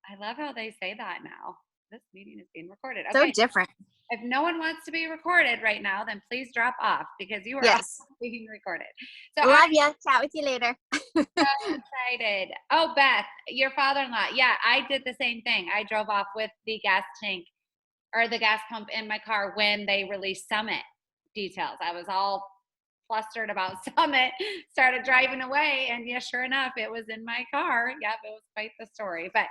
I love how they say that now. This meeting is being recorded. So Okay. different. If no one wants to be recorded right now, then please drop off because you are all Yes. being recorded. So I'm Love ya. Chat with you later. so excited. Oh, Beth, your father-in-law. Yeah, I did the same thing. I drove off with the gas tank or the gas pump in my car when they released Summit details. I was all flustered about Summit, started driving away, and yeah, sure enough, it was in my car. Yep, it was quite the story. But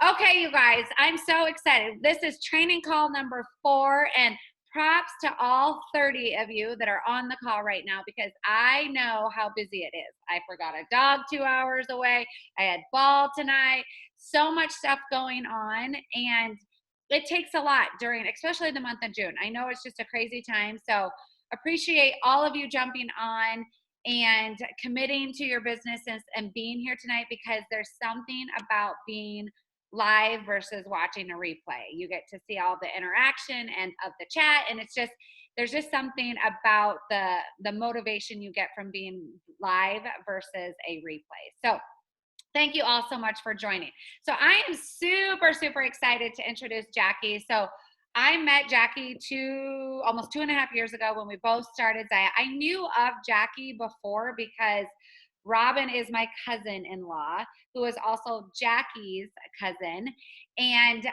okay, you guys, I'm so excited. This is training call number 4, and props to all 30 of you that are on the call right now because I know how busy it is. I forgot a dog 2 hours away. I had ball tonight. So much stuff going on, and it takes a lot during, especially the month of June. I know it's just a crazy time. So appreciate all of you jumping on and committing to your businesses and being here tonight because there's something about being live versus watching a replay. You get to see all the interaction and of the chat, and it's just there's just something about the motivation you get from being live versus a replay. So thank you all so much for joining. So I am super, super excited to introduce Jackie. So I met Jackie almost 2.5 years ago when we both started Zaya. I knew of Jackie before because Robin is my cousin-in-law, who is also Jackie's cousin, and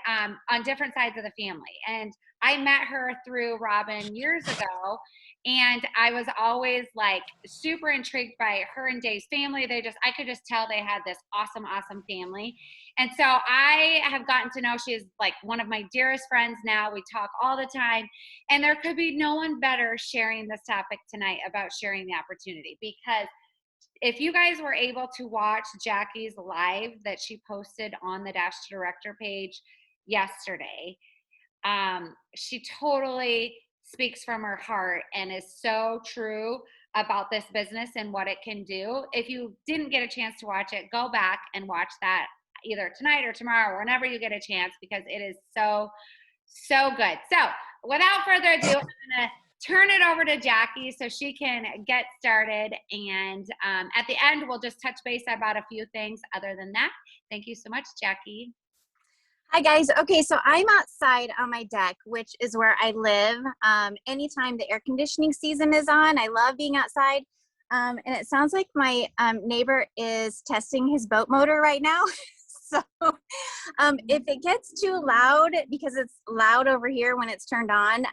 on different sides of the family. And I met her through Robin years ago, and I was always like super intrigued by her and Dave's family. I could just tell they had this awesome, awesome family. And so I have gotten to know she is like one of my dearest friends now. We talk all the time. And there could be no one better sharing this topic tonight about sharing the opportunity because if you guys were able to watch Jackie's live that she posted on the Dash to Director page yesterday, she totally speaks from her heart and is so true about this business and what it can do. If you didn't get a chance to watch it, go back and watch that either tonight or tomorrow or whenever you get a chance because it is so, so good. So without further ado, I'm going to turn it over to Jackie so she can get started. And at the end, we'll just touch base about a few things. Other than that, thank you so much, Jackie. Hi guys. Okay, so I'm outside on my deck, which is where I live. Anytime the air conditioning season is on, I love being outside. And it sounds like my neighbor is testing his boat motor right now. So if it gets too loud, because it's loud over here when it's turned on,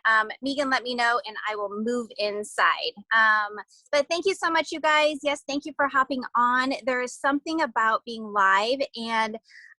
Megan, let me know and I will move inside. But thank you so much, you guys. Yes, thank you for hopping on. There is something about being live, and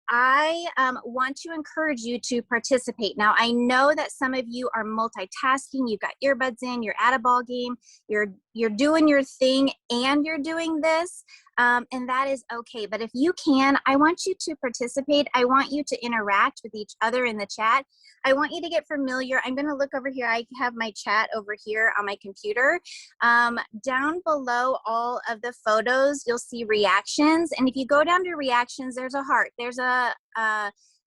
I want to encourage you to participate. Now, I know that some of you are multitasking. You've got earbuds in, you're at a ball game, you're doing your thing, and you're doing this, and that is okay. But if you can, I want you to participate. I want you to interact with each other in the chat. I want you to get familiar. I'm going to look over here. I have my chat over here on my computer. Down below all of the photos, you'll see reactions. And if you go down to reactions, there's a heart. There's a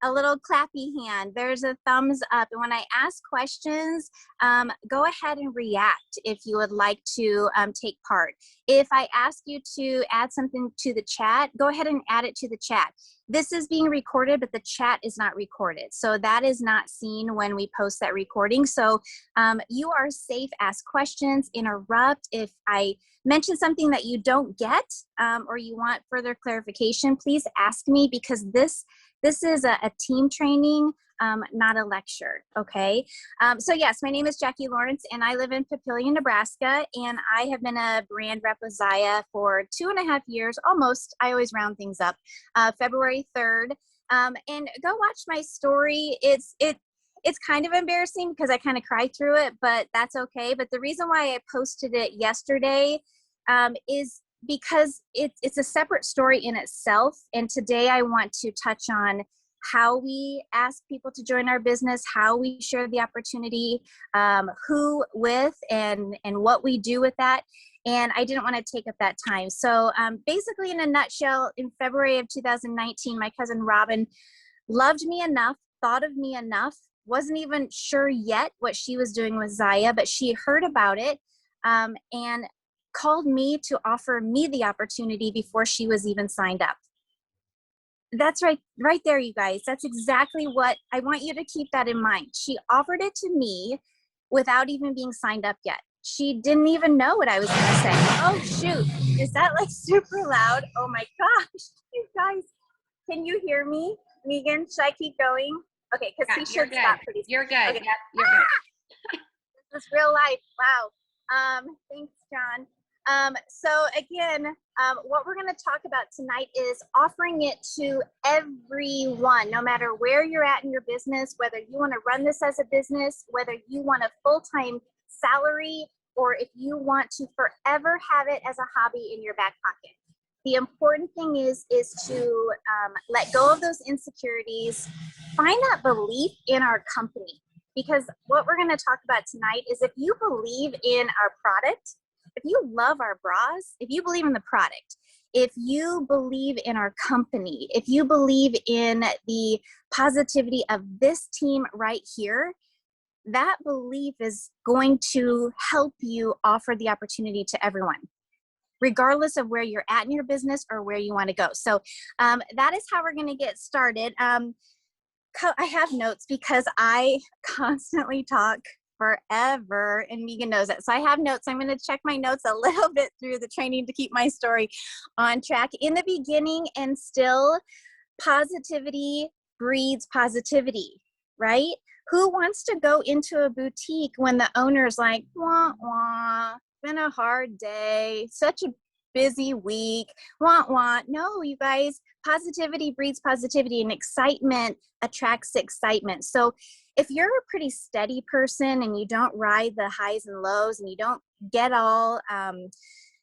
little clappy hand. There's a thumbs up. And when I ask questions, go ahead and react if you would like to take part. If I ask you to add something to the chat, go ahead and add it to the chat. This is being recorded, but the chat is not recorded. So that is not seen when we post that recording. So you are safe. Ask questions, interrupt. If I mention something that you don't get or you want further clarification, please ask me, because this is a team training, not a lecture, okay? So yes, my name is Jackie Lawrence, and I live in Papillion, Nebraska, and I have been a brand rep with Zaya for 2.5 years, almost. I always round things up. February 3rd, and go watch my story. It's kind of embarrassing because I kind of cried through it, but that's okay. But the reason why I posted it yesterday is because it's a separate story in itself. And today I want to touch on how we ask people to join our business, how we share the opportunity, who with, and what we do with that. And I didn't want to take up that time. So basically, in a nutshell, in February of 2019, my cousin Robin loved me enough, thought of me enough, wasn't even sure yet what she was doing with Zaya, but she heard about it and called me to offer me the opportunity before she was even signed up. That's right there, you guys. That's exactly what I want you to keep that in mind. She offered it to me without even being signed up yet. She didn't even know what I was going to say. Oh, shoot. Is that like super loud? Oh my gosh. You guys, can you hear me? Megan, should I keep going? Okay, because Yeah, he you're should good. stop pretty soon. You're good. Okay. Yep, you're good. This is real life. Wow. Thanks, John. So again, what we're going to talk about tonight is offering it to everyone, no matter where you're at in your business, whether you want to run this as a business, whether you want a full-time salary, or if you want to forever have it as a hobby in your back pocket. The important thing is to let go of those insecurities, find that belief in our company. Because what we're going to talk about tonight is if you believe in our product, if you love our bras, if you believe in the product, if you believe in our company, if you believe in the positivity of this team right here, that belief is going to help you offer the opportunity to everyone, regardless of where you're at in your business or where you want to go. So that is how we're going to get started. I have notes because I constantly talk forever, and Megan knows it. So I have notes. I'm going to check my notes a little bit through the training to keep my story on track. In the beginning, and still, positivity breeds positivity, right? Who wants to go into a boutique when the owner's like, wah, wah, been a hard day, such a busy week, wah, wah. No, you guys, positivity breeds positivity, and excitement attracts excitement. So if you're a pretty steady person and you don't ride the highs and lows and you don't get all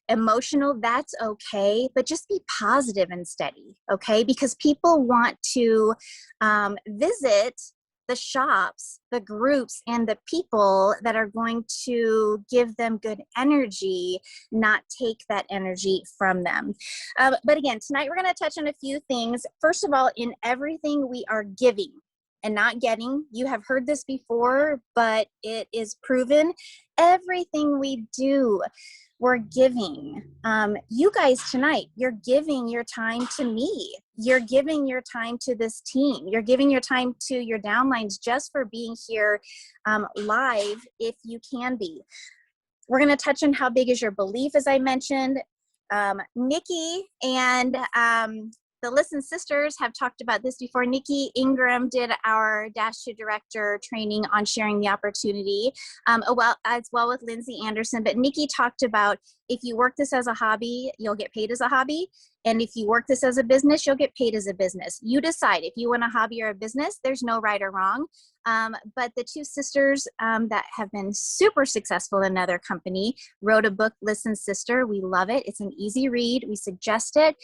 emotional, that's okay, but just be positive and steady, okay? Because people want to visit the shops, the groups, and the people that are going to give them good energy, not take that energy from them. But again, tonight we're going to touch on a few things. First of all, in everything we are giving and not getting. You have heard this before, but it is proven. Everything we do, we're giving. You guys tonight, you're giving your time to me. You're giving your time to this team. You're giving your time to your downlines just for being here live if you can be. We're going to touch on how big is your belief, as I mentioned. Nikki and the Listen Sisters have talked about this before. Nikki Ingram did our Dash to Director training on sharing the opportunity, as well with Lindsay Anderson. But Nikki talked about if you work this as a hobby, you'll get paid as a hobby. And if you work this as a business, you'll get paid as a business. You decide if you want a hobby or a business. There's no right or wrong. But the two sisters that have been super successful in another company wrote a book, Listen Sister. We love it. It's an easy read. We suggest it.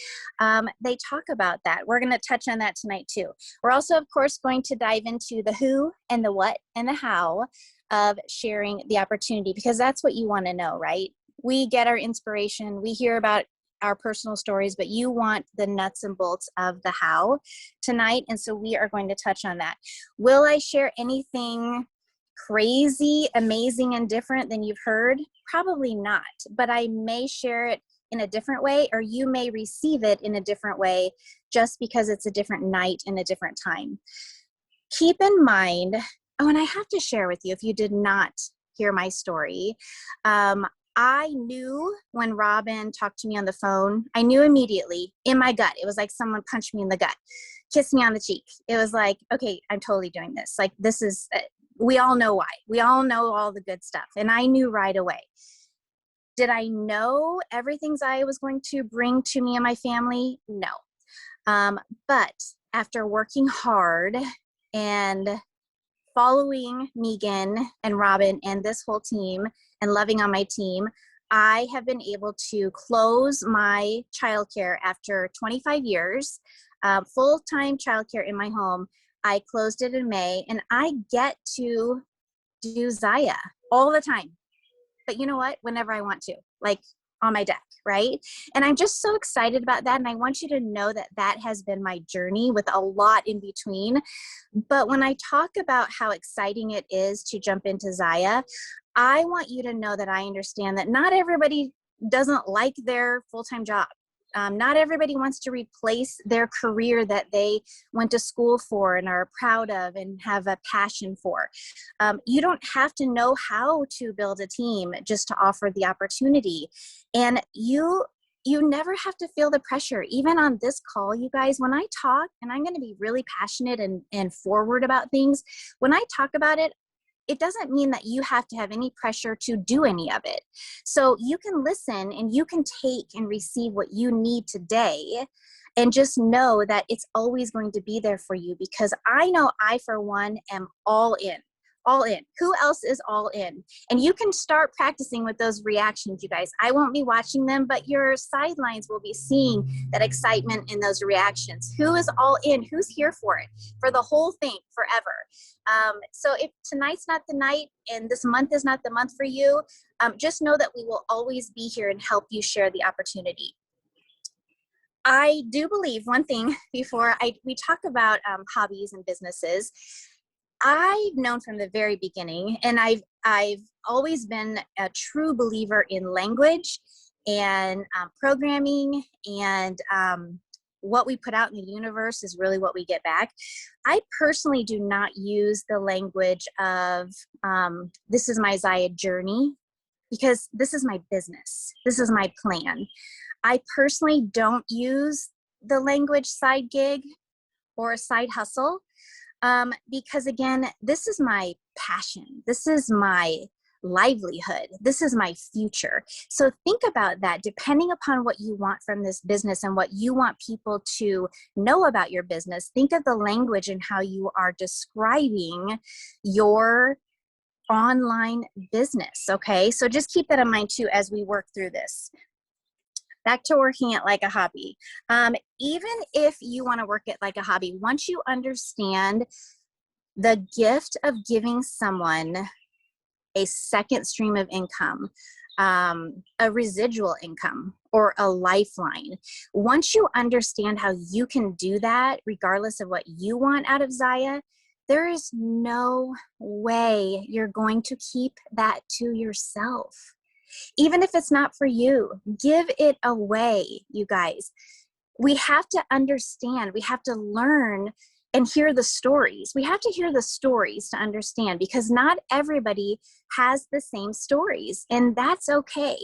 They talk about that. We're going to touch on that tonight too. We're also, of course, going to dive into the who and the what and the how of sharing the opportunity, because that's what you want to know, right? We get our inspiration. We hear about our personal stories, but you want the nuts and bolts of the how tonight. And so we are going to touch on that. Will I share anything crazy, amazing, and different than you've heard? Probably not, but I may share it in a different way, or you may receive it in a different way just because it's a different night and a different time. Keep in mind, oh, and I have to share with you, if you did not hear my story, I knew when Robin talked to me on the phone, I knew immediately in my gut. It was like someone punched me in the gut, kissed me on the cheek. It was like, okay, I'm totally doing this. Like, this is, we all know why. We all know all the good stuff. And I knew right away. Did I know everything Zaya was going to bring to me and my family? No. But after working hard and following Megan and Robin and this whole team and loving on my team, I have been able to close my childcare after 25 years, full-time childcare in my home. I closed it in May, and I get to do Zaya all the time. But you know what? Whenever I want to, like on my deck, right? And I'm just so excited about that. And I want you to know that that has been my journey with a lot in between. But when I talk about how exciting it is to jump into Zaya, I want you to know that I understand that not everybody doesn't like their full-time job. Not everybody wants to replace their career that they went to school for and are proud of and have a passion for. You don't have to know how to build a team just to offer the opportunity. And you never have to feel the pressure. Even on this call, you guys, when I talk, and I'm going to be really passionate and forward about things, when I talk about it, it doesn't mean that you have to have any pressure to do any of it. So you can listen and you can take and receive what you need today, and just know that it's always going to be there for you, because I know I, for one, am all in. All in. Who else is all in? And you can start practicing with those reactions, you guys. I won't be watching them, but your sidelines will be seeing that excitement in those reactions. Who is all in? Who's here for it? For the whole thing, forever. So if tonight's not the night and this month is not the month for you, just know that we will always be here and help you share the opportunity. I do believe one thing before we talk about hobbies and businesses. I've known from the very beginning, and I've always been a true believer in language and programming, and what we put out in the universe is really what we get back. I personally do not use the language of this is my Zaya journey, because this is my business. This is my plan. I personally don't use the language side gig or a side hustle. Because again, this is my passion. This is my livelihood. This is my future. So think about that, depending upon what you want from this business and what you want people to know about your business. Think of the language and how you are describing your online business. Okay. So just keep that in mind too, as we work through this. Back to working it like a hobby. Even if you want to work it like a hobby, once you understand the gift of giving someone a second stream of income, a residual income, or a lifeline, once you understand how you can do that, regardless of what you want out of Zaya, there is no way you're going to keep that to yourself. Even if it's not for you, give it away, you guys. We have to understand, we have to learn and hear the stories. We have to hear the stories to understand, because not everybody has the same stories, and that's okay.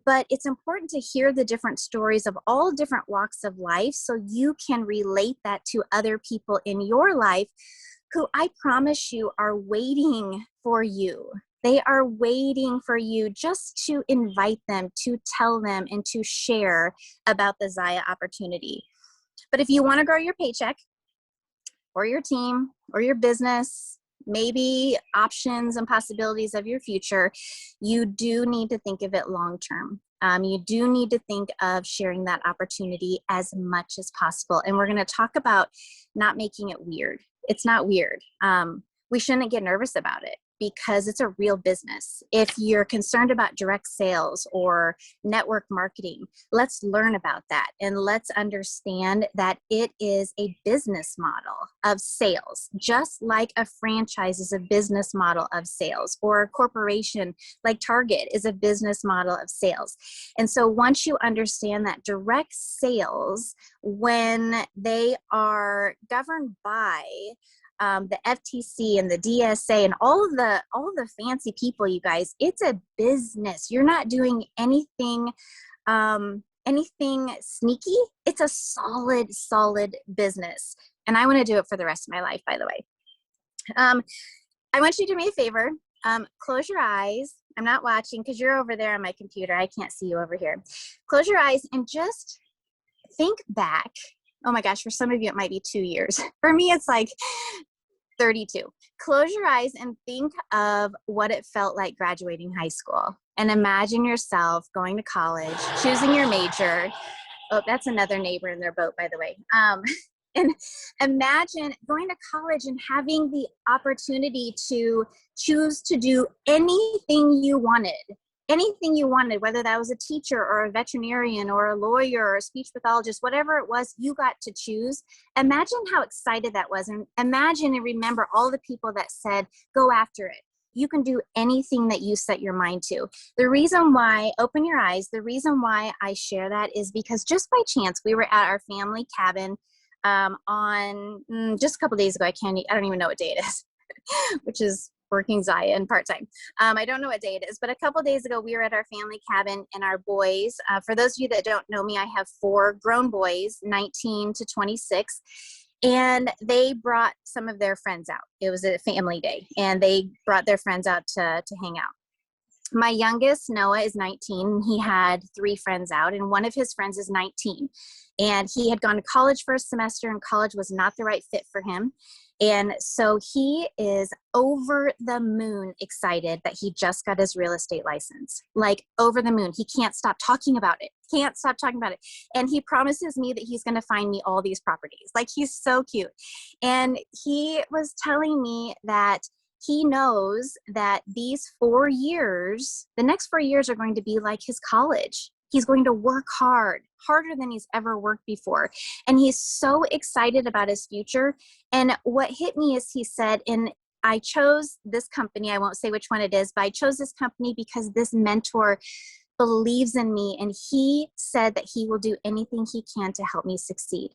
But it's important to hear the different stories of all different walks of life, so you can relate that to other people in your life who, I promise you, are waiting for you. They are waiting for you just to invite them, to tell them, and to share about the Zaya opportunity. But if you want to grow your paycheck or your team or your business, maybe options and possibilities of your future, you do need to think of it long term. You do need to think of sharing that opportunity as much as possible. And we're going to talk about not making it weird. It's not weird. We shouldn't get nervous about it, because it's a real business. If you're concerned about direct sales or network marketing, let's learn about that, and let's understand that it is a business model of sales, just like a franchise is a business model of sales, or a corporation like Target is a business model of sales. And so once you understand that direct sales, when they are governed by the FTC and the DSA and all of the fancy people, you guys, it's a business. You're not doing anything sneaky. It's a solid business. And I want to do it for the rest of my life, by the way. I want you to do me a favor. Close your eyes. I'm not watching because you're over there on my computer. I can't see you over here. Close your eyes and just think back. Oh my gosh, for some of you, it might be 2 years. For me, it's like 32. Close your eyes and think of what it felt like graduating high school. And imagine yourself going to college, choosing your major. Oh, that's another neighbor in their boat, by the way. And imagine going to college and having the opportunity to choose to do anything you wanted. Anything you wanted, whether that was a teacher or a veterinarian or a lawyer or a speech pathologist, whatever it was, you got to choose. Imagine how excited that was. And imagine and remember all the people that said, go after it. you can do anything that you set your mind to. The reason why, open your eyes, the reason why I share that is because just by chance, we were at our family cabin on just a couple days ago. I don't even know what day it is, which is working Zaya and part-time. I don't know what day it is, but a couple days ago, we were at our family cabin and our boys, for those of you that don't know me, I have 4 grown boys, 19 to 26, and they brought some of their friends out. It was a family day, and they brought their friends out to hang out. My youngest, Noah, is 19. He had 3 friends out, and one of his friends is 19. And he had gone to college for a semester, and college was not the right fit for him. And so he is over the moon excited that he just got his real estate license. Like, over the moon. He can't stop talking about it. Can't stop talking about it. And he promises me that he's going to find me all these properties. Like, he's so cute. And he was telling me that he knows that these 4 years, the next 4 years are going to be like his college. He's going to work hard, harder than he's ever worked before. And he's so excited about his future. And what hit me is he said, and I chose this company, I won't say which one it is, but I chose this company because this mentor believes in me. And he said that he will do anything he can to help me succeed.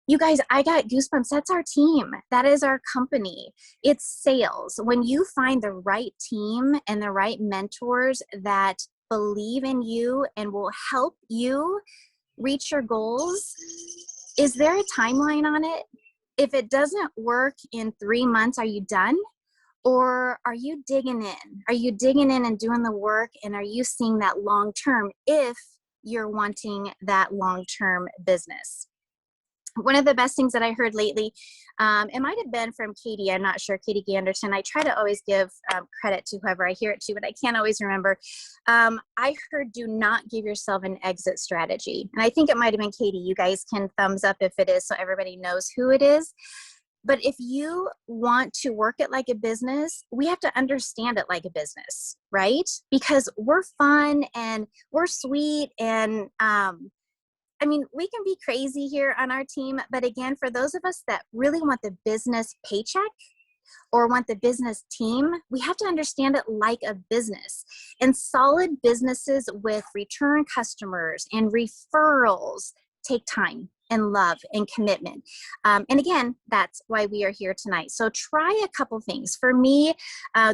You guys, I got goosebumps. That's our team. That is our company. It's sales. When you find the right team and the right mentors that believe in you and will help you reach your goals, is there a timeline on it? If it doesn't work in 3 months, are you done? Or are you digging in? Are you digging in and doing the work? And are you seeing that long term if you're wanting that long term business? One of the best things that I heard lately, it might have been from Katie, I'm not sure, Katie Ganderson. I try to always give credit to whoever I hear it to, but I can't always remember. I heard, do not give yourself an exit strategy. And I think it might have been Katie. You guys can thumbs up if it is so everybody knows who it is. But if you want to work it like a business, we have to understand it like a business, right? Because we're fun and we're sweet and I mean, we can be crazy here on our team, but again, for those of us that really want the business paycheck or want the business team, we have to understand it like a business. And solid businesses with return customers and referrals take time and love and commitment. And again, that's why we are here tonight. So try a couple things. For me,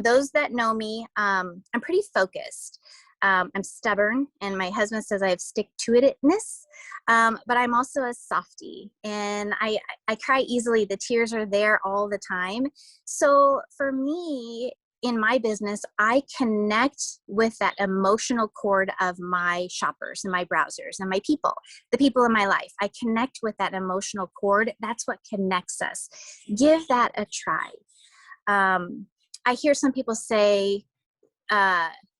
those that know me, I'm pretty focused. I'm stubborn, and my husband says I have stick-to-itness, but I'm also a softie, and I cry easily. The tears are there all the time. So for me, in my business, I connect with that emotional cord of my shoppers and my browsers and my people, the people in my life. I connect with that emotional cord. That's what connects us. Give that a try. I hear some people say,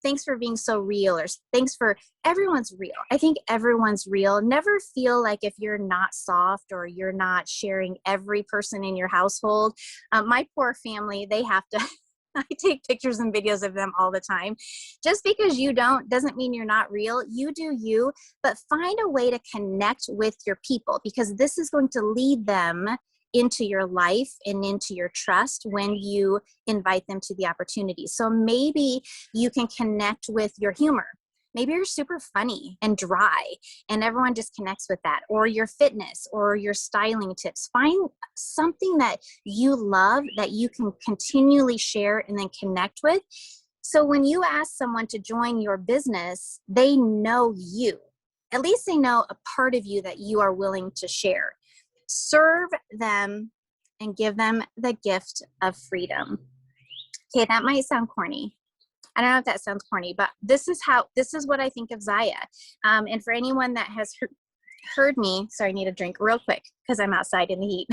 thanks for being so real, or thanks for, everyone's real. I think everyone's real. Never feel like if you're not soft or you're not sharing every person in your household. My poor family, they have to, I take pictures and videos of them all the time. Just because you don't doesn't mean you're not real. You do you, but find a way to connect with your people, because this is going to lead them into your life and into your trust when you invite them to the opportunity. So maybe you can connect with your humor. Maybe you're super funny and dry and everyone just connects with that, or your fitness or your styling tips. Find something that you love that you can continually share and then connect with. So when you ask someone to join your business, they know you. At least they know a part of you that you are willing to share. Serve them and give them the gift of freedom. Okay, that might sound corny. I don't know if that sounds corny, but this is what I think of Zaya. And for anyone that has heard me, sorry, I need a drink real quick because I'm outside in the heat.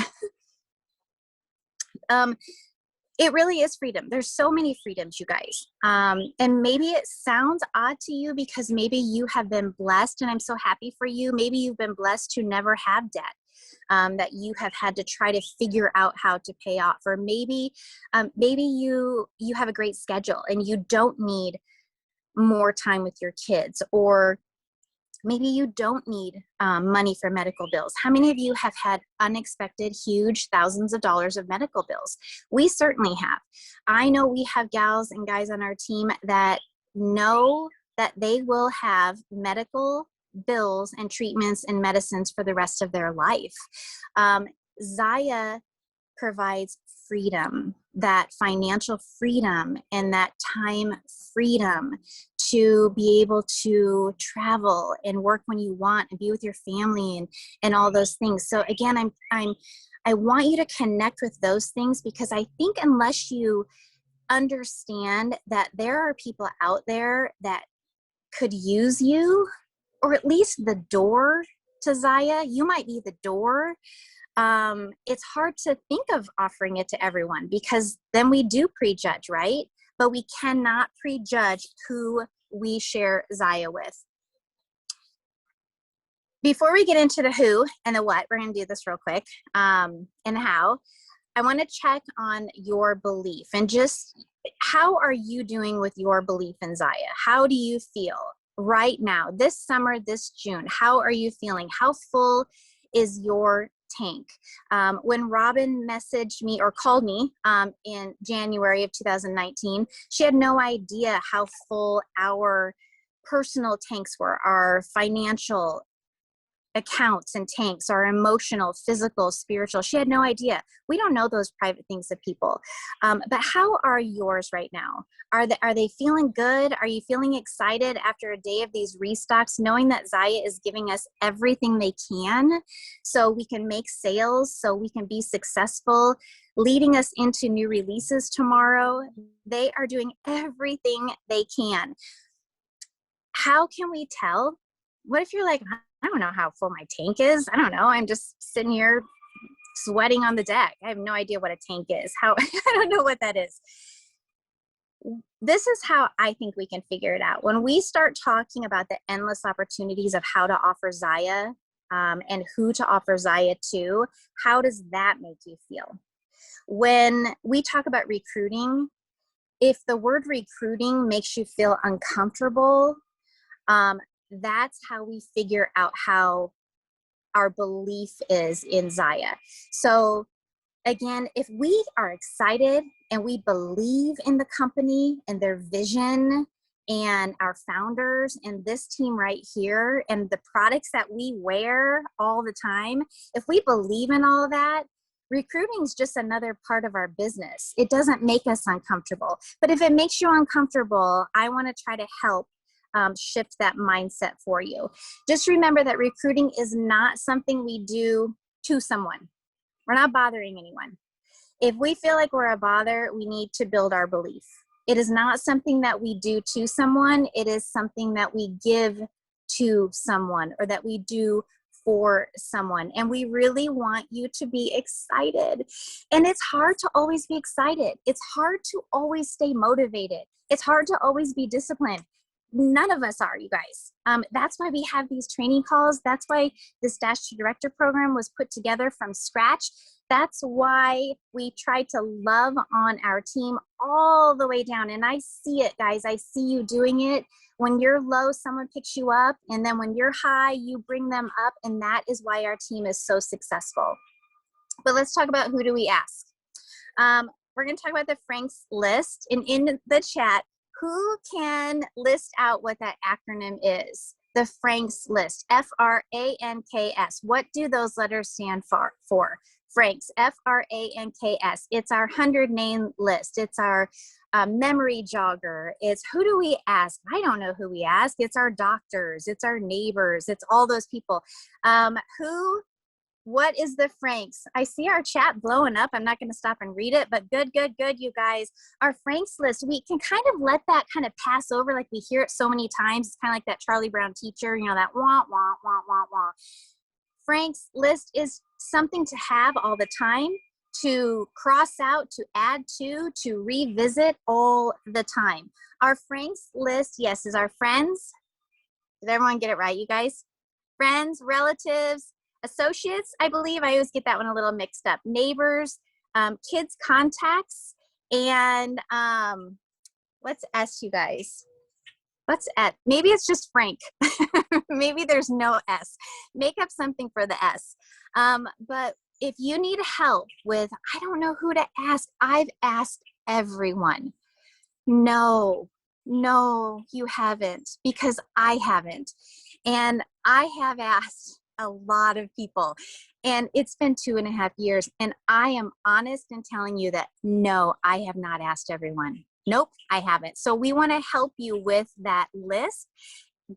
It really is freedom. There's so many freedoms, you guys. And maybe it sounds odd to you because maybe you have been blessed, and I'm so happy for you. Maybe you've been blessed to never have debt. That you have had to try to figure out how to pay off, or maybe you have a great schedule and you don't need more time with your kids, or Maybe you don't need money for medical bills. How many of you have had unexpected, huge thousands of dollars of medical bills? We certainly have. I know we have gals and guys on our team that know that they will have medical bills and treatments and medicines for the rest of their life. Zaya provides freedom, that financial freedom and that time freedom to be able to travel and work when you want and be with your family and all those things. So again, I want you to connect with those things, because I think unless you understand that there are people out there that could use you, or at least the door to Zaya, you might be the door. It's hard to think of offering it to everyone, because then we do prejudge, right? But we cannot prejudge who we share Zaya with. Before we get into the who and the what, we're going to do this real quick, and how. I want to check on your belief and just how are you doing with your belief in Zaya? How do you feel right now, this summer, this June? How are you feeling? How full is your tank? When Robin messaged me or called me in January of 2019, she had no idea how full our personal tanks were, our financial accounts and tanks, our emotional, physical, spiritual. She had no idea. We don't know those private things of people. But how are yours right now? Are they feeling good? Are you feeling excited after a day of these restocks, knowing that Zaya is giving us everything they can so we can make sales, so we can be successful, leading us into new releases tomorrow? They are doing everything they can. How can we tell? What if you're like, I don't know how full my tank is. I don't know. I'm just sitting here sweating on the deck. I have no idea what a tank is. I don't know what that is. This is how I think we can figure it out. When we start talking about the endless opportunities of how to offer Zaya and who to offer Zaya to, how does that make you feel? When we talk about recruiting, if the word recruiting makes you feel uncomfortable, that's how we figure out how our belief is in Zaya. So again, if we are excited and we believe in the company and their vision and our founders and this team right here and the products that we wear all the time, if we believe in all of that, recruiting is just another part of our business. It doesn't make us uncomfortable. But if it makes you uncomfortable, I want to try to help shift that mindset for you. Just remember that recruiting is not something we do to someone. We're not bothering anyone. If we feel like we're a bother, we need to build our belief. It is not something that we do to someone. It is something that we give to someone or that we do for someone. And we really want you to be excited. And it's hard to always be excited. It's hard to always stay motivated. It's hard to always be disciplined. None of us are, you guys. That's why we have these training calls. That's why this Dash to Director program was put together from scratch. That's why we try to love on our team all the way down. And I see it, guys. I see you doing it. When you're low, someone picks you up. And then when you're high, you bring them up. And that is why our team is so successful. But let's talk about who do we ask. We're going to talk about the Frank's list. And in the chat, who can list out what that acronym is? The Frank's list, F-R-A-N-K-S. What do those letters stand for? Frank's, F-R-A-N-K-S. It's our 100-name list. It's our memory jogger. It's who do we ask? I don't know who we ask. It's our doctors. It's our neighbors. It's all those people. What is the Franks? I see our chat blowing up. I'm not going to stop and read it, but good, you guys. Our Franks list, we can kind of let that kind of pass over like we hear it so many times. It's kind of like that Charlie Brown teacher, you know, that wah, wah, wah, wah, wah. Frank's list is something to have all the time, to cross out, to add to revisit all the time. Our Frank's list, yes, is our friends. Did everyone get it right, you guys? Friends, relatives, associates, I believe. I always get that one a little mixed up. Neighbors, kids' contacts, and let's ask you guys. What's at? Maybe it's just Frank. Maybe there's no S. Make up something for the S. But if you need help with, I don't know who to ask, I've asked everyone. No, no, you haven't, because I haven't. And I have asked a lot of people, and it's been 2.5 years. And I am honest in telling you that no, I have not asked everyone. Nope, I haven't. So we want to help you with that list.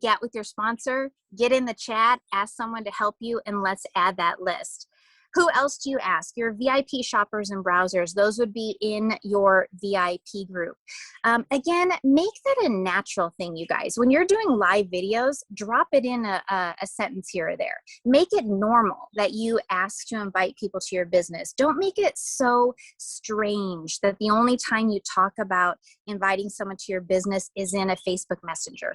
Get with your sponsor, get in the chat, ask someone to help you, and let's add that list. Who else do you ask? Your VIP shoppers and browsers. Those would be in your VIP group. Again, make that a natural thing, you guys. When you're doing live videos, drop it in a sentence here or there. Make it normal that you ask to invite people to your business. Don't make it so strange that the only time you talk about inviting someone to your business is in a Facebook Messenger.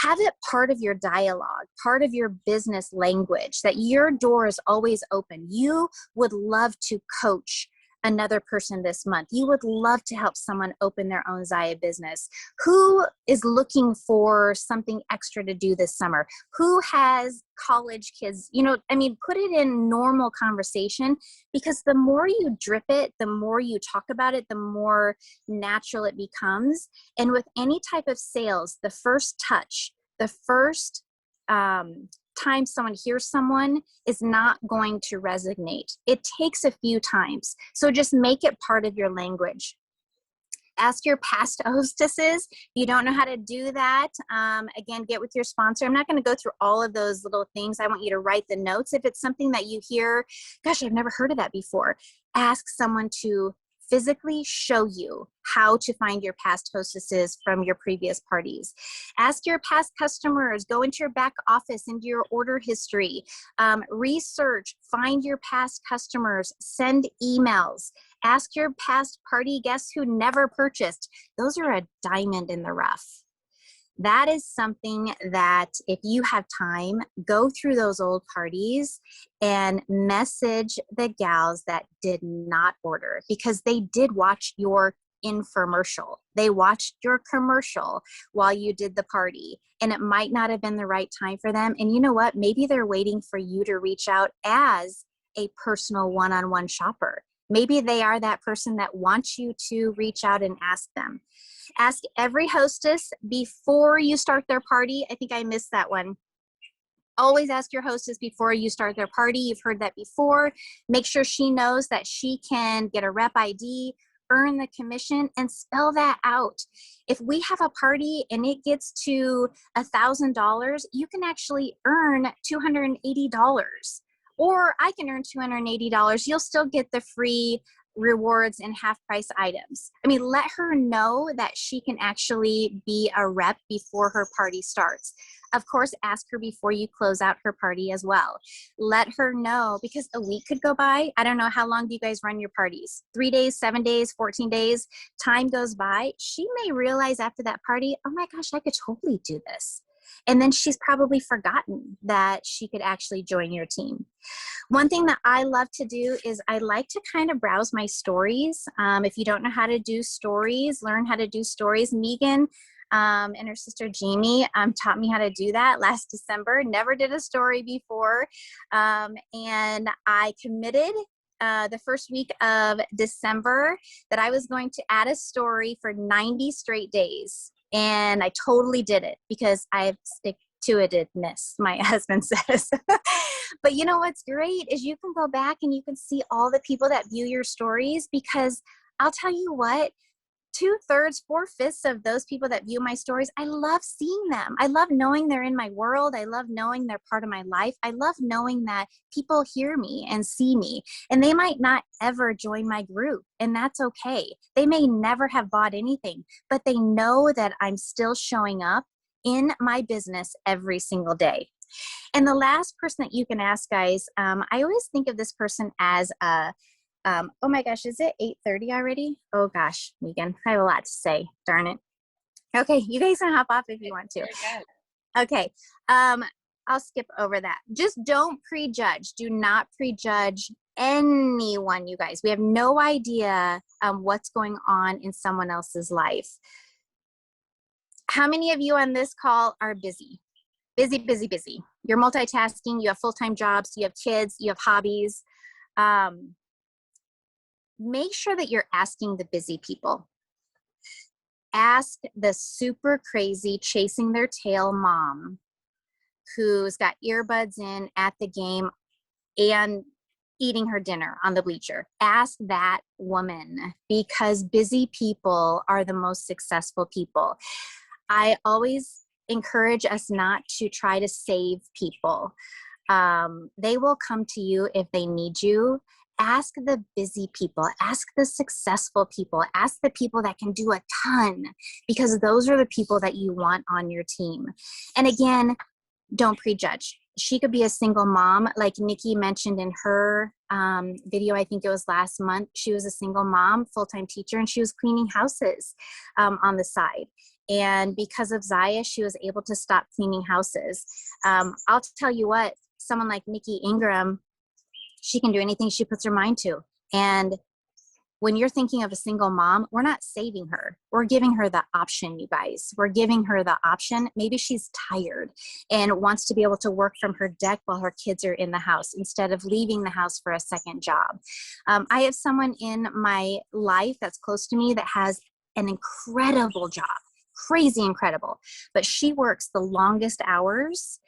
Have it part of your dialogue, part of your business language, that your door is always open. You would love to coach another person this month. You would love to help someone open their own Zaya business. Who is looking for something extra to do this summer? Who has college kids? You know, I mean, put it in normal conversation, because the more you drip it, the more you talk about it, the more natural it becomes. And with any type of sales, the first touch, the first time someone hears someone is not going to resonate. It takes a few times. So just make it part of your language. Ask your past hostesses. If you don't know how to do that, again, get with your sponsor. I'm not going to go through all of those little things. I want you to write the notes. If it's something that you hear, gosh, I've never heard of that before, ask someone to physically show you how to find your past hostesses from your previous parties. Ask your past customers, go into your back office, into your order history, research, find your past customers, send emails, ask your past party guests who never purchased. Those are a diamond in the rough. That is something that if you have time, go through those old parties and message the gals that did not order, because they did watch your infomercial. They watched your commercial while you did the party, and it might not have been the right time for them. And you know what? Maybe they're waiting for you to reach out as a personal one-on-one shopper. Maybe they are that person that wants you to reach out and ask them. Ask every hostess before you start their party. I think I missed that one. Always ask your hostess before you start their party. You've heard that before. Make sure she knows that she can get a rep ID, earn the commission, and spell that out. If we have a party and it gets to $1,000, you can actually earn $280. Or I can earn $280. You'll still get the free rewards and half price items. I mean, let her know that she can actually be a rep before her party starts. Of course, ask her before you close out her party as well. Let her know, because a week could go by. I don't know, how long do you guys run your parties? 3 days, 7 days, 14 days? Time goes by. She may realize after that party, oh my gosh, I could totally do this. And then she's probably forgotten that she could actually join your team. One thing that I love to do is I like to kind of browse my stories. If you don't know how to do stories, learn how to do stories. Megan and her sister Jamie taught me how to do that last December. Never did a story before. And I committed the first week of December that I was going to add a story for 90 straight days. And I totally did it, because I stick to itness, my husband says. But you know what's great is you can go back and you can see all the people that view your stories, because I'll tell you what, 2/3, 4/5 of those people that view my stories, I love seeing them. I love knowing they're in my world. I love knowing they're part of my life. I love knowing that people hear me and see me, and they might not ever join my group, and that's okay. They may never have bought anything, but they know that I'm still showing up in my business every single day. And the last person that you can ask, guys, I always think of this person as a oh my gosh, is it 8:30 already? Oh gosh, Megan, I have a lot to say. Darn it. Okay, you guys can hop off if you want to. Okay, I'll skip over that. Just don't prejudge. Do not prejudge anyone, you guys. We have no idea what's going on in someone else's life. How many of you on this call are busy? Busy, busy, busy. You're multitasking, you have full-time jobs, you have kids, you have hobbies. Make sure that you're asking the busy people. Ask the super crazy chasing their tail mom who's got earbuds in at the game and eating her dinner on the bleacher. Ask that woman, because busy people are the most successful people. I always encourage us not to try to save people. They will come to you if they need you. Ask the busy people, ask the successful people, ask the people that can do a ton, because those are the people that you want on your team. And again, don't prejudge. She could be a single mom, like Nikki mentioned in her video, I think it was last month. She was a single mom, full-time teacher, and she was cleaning houses on the side. And because of Zaya, she was able to stop cleaning houses. I'll tell you what, someone like Nikki Ingram, she can do anything she puts her mind to. And when you're thinking of a single mom, we're not saving her. We're giving her the option, you guys. We're giving her the option. Maybe she's tired and wants to be able to work from her deck while her kids are in the house instead of leaving the house for a second job. I have someone in my life that's close to me that has an incredible job, crazy incredible, but she works the longest hours.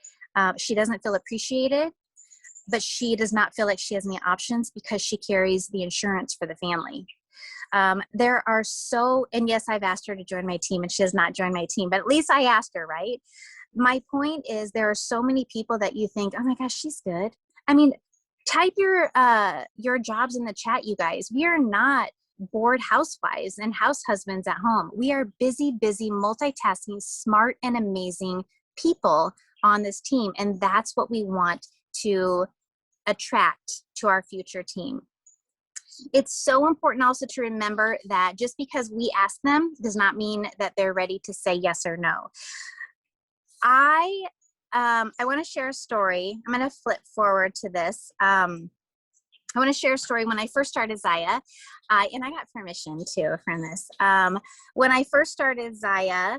She doesn't feel appreciated, but she does not feel like she has any options because she carries the insurance for the family. There are and yes, I've asked her to join my team and she has not joined my team, but at least I asked her, right? My point is there are so many people that you think, oh my gosh, she's good. I mean, type your jobs in the chat, you guys. We are not bored housewives and house husbands at home. We are busy, multitasking, smart and amazing people on this team. And that's what we want to attract to our future team. It's so important also to remember that just because we ask them does not mean that they're ready to say yes or no. I want to share a story. I'm going to flip forward to this. I want to share a story when I first started Zaya, and I got permission too from this. When I first started Zaya,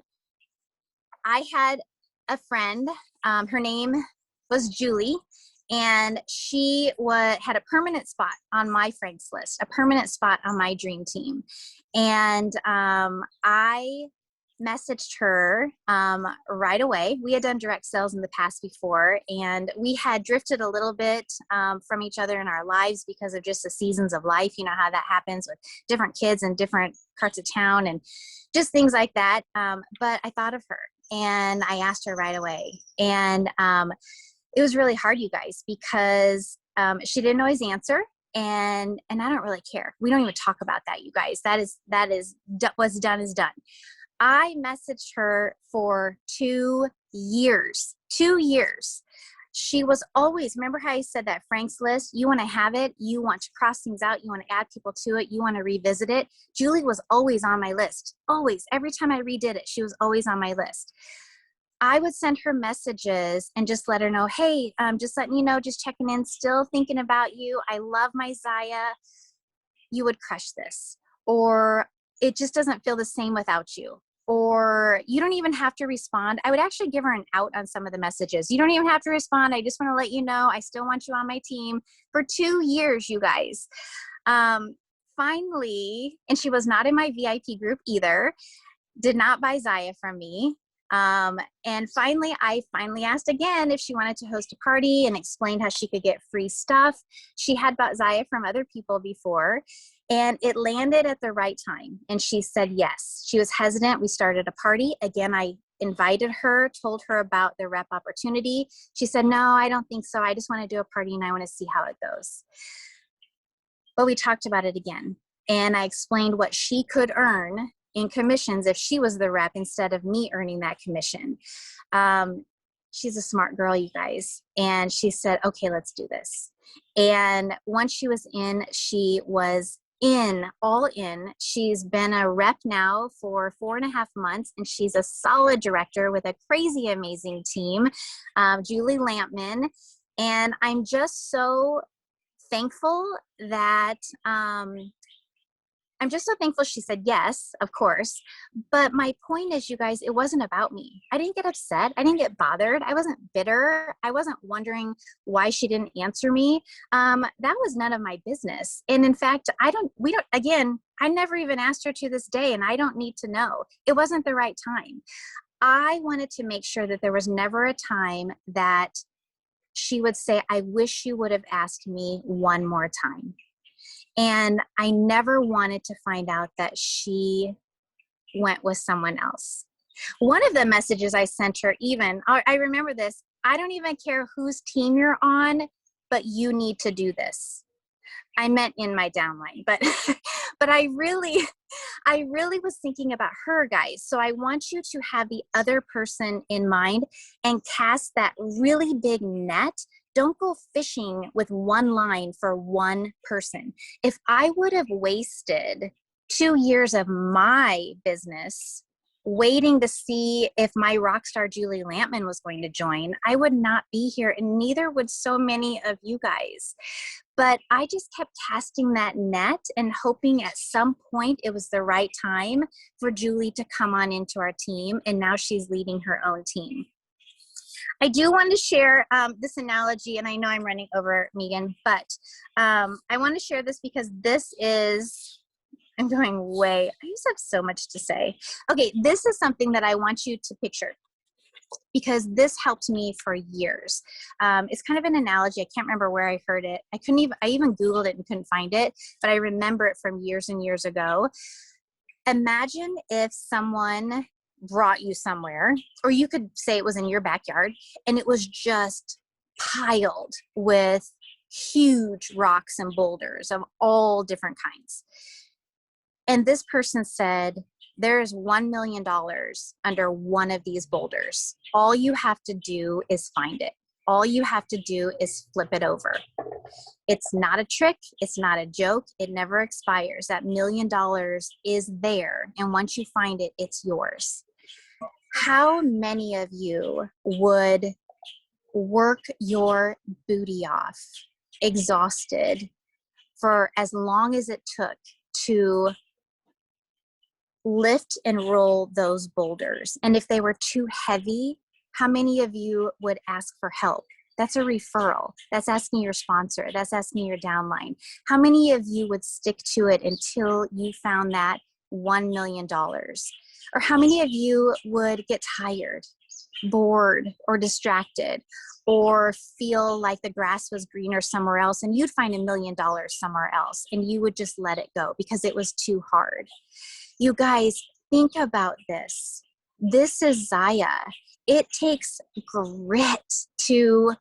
I had a friend, her name was Julie, and she had a permanent spot on my Frank's list, a permanent spot on my dream team. And I messaged her right away. We had done direct sales in the past before, and we had drifted a little bit from each other in our lives because of just the seasons of life. You know how that happens with different kids in different parts of town and just things like that. But I thought of her and I asked her right away. And it was really hard, you guys, because she didn't always answer. And I don't really care. We don't even talk about that, you guys. What's done is done. I messaged her for 2 years. 2 years. She was always, remember how I said that Frank's list, you want to have it, you want to cross things out, you want to add people to it, you want to revisit it. Julie was always on my list. Always. Every time I redid it, she was always on my list. I would send her messages and just let her know, hey, just letting you know, just checking in, still thinking about you. I love my Zaya. You would crush this. Or it just doesn't feel the same without you. Or you don't even have to respond. I would actually give her an out on some of the messages. You don't even have to respond. I just want to let you know I still want you on my team. For 2 years, you guys. Finally, and she was not in my VIP group either, did not buy Zaya from me. And finally, I asked again if she wanted to host a party and explained how she could get free stuff. She had bought Zaya from other people before, and it landed at the right time. And she said yes. She was hesitant. We started a party. Again, I invited her, told her about the rep opportunity. She said, no, I don't think so. I just want to do a party and I want to see how it goes. But we talked about it again. And I explained what she could earn in commissions if she was the rep instead of me earning that commission. She's a smart girl, you guys. And she said, okay, let's do this. And once she was in, she was all in. She's been a rep now for 4.5 months, and she's a solid director with a crazy amazing team, Julie Lampman. And I'm just so thankful that I'm just so thankful she said yes, of course. But my point is, you guys, it wasn't about me. I didn't get upset. I didn't get bothered. I wasn't bitter. I wasn't wondering why she didn't answer me. That was none of my business. And in fact, again, I never even asked her to this day, and I don't need to know. It wasn't the right time. I wanted to make sure that there was never a time that she would say, I wish you would have asked me one more time. And I never wanted to find out that she went with someone else. One of the messages I sent her, I remember this, I don't even care whose team you're on, but you need to do this. I meant in my downline, but but I really was thinking about her, guys. So I want you to have the other person in mind and cast that really big net. Don't go fishing with one line for one person. If I would have wasted 2 years of my business waiting to see if my rock star Julie Lampman was going to join, I would not be here, and neither would so many of you guys. But I just kept casting that net and hoping at some point it was the right time for Julie to come on into our team, and now she's leading her own team. I do want to share this analogy, and I know I'm running over, Megan, but I want to share this because I'm going I just have so much to say. Okay, this is something that I want you to picture because this helped me for years. It's kind of an analogy. I can't remember where I heard it. I even Googled it and couldn't find it, but I remember it from years and years ago. Imagine if someone brought you somewhere, or you could say it was in your backyard, and it was just piled with huge rocks and boulders of all different kinds. And this person said, there is $1 million under one of these boulders. All you have to do is find it. All you have to do is flip it over. It's not a trick. It's not a joke. It never expires. That $1 million is there. And once you find it, it's yours. How many of you would work your booty off, exhausted, for as long as it took to lift and roll those boulders? And if they were too heavy, how many of you would ask for help? That's a referral. That's asking your sponsor. That's asking your downline. How many of you would stick to it until you found that $1 million? Or how many of you would get tired, bored, or distracted, or feel like the grass was greener somewhere else and you'd find $1 million somewhere else and you would just let it go because it was too hard? You guys, think about this. This is Zaya. It takes grit to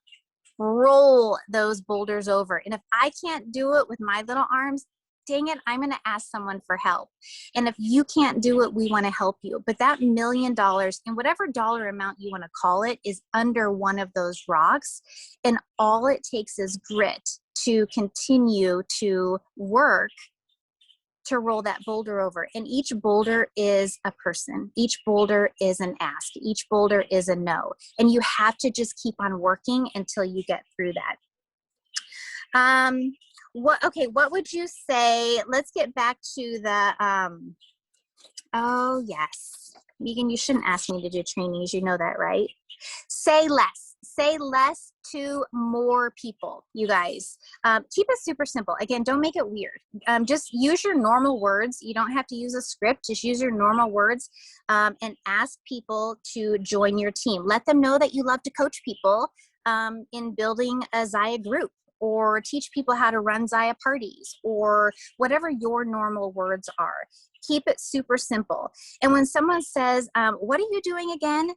roll those boulders over. And if I can't do it with my little arms, dang it, I'm going to ask someone for help. And if you can't do it, we want to help you. But that $1 million, and whatever dollar amount you want to call it, is under one of those rocks. And all it takes is grit to continue to work to roll that boulder over. And each boulder is a person. Each boulder is an ask. Each boulder is a no. And you have to just keep on working until you get through that. What would you say? Let's get back to the, oh yes. Megan, you shouldn't ask me to do trainings. You know that, right? Say less. Say less to more people, you guys. Keep it super simple. Again, don't make it weird. Just use your normal words. You don't have to use a script. Just use your normal words and ask people to join your team. Let them know that you love to coach people in building a Zaya group, or teach people how to run Zaya parties, or whatever your normal words are. Keep it super simple. And when someone says, what are you doing again?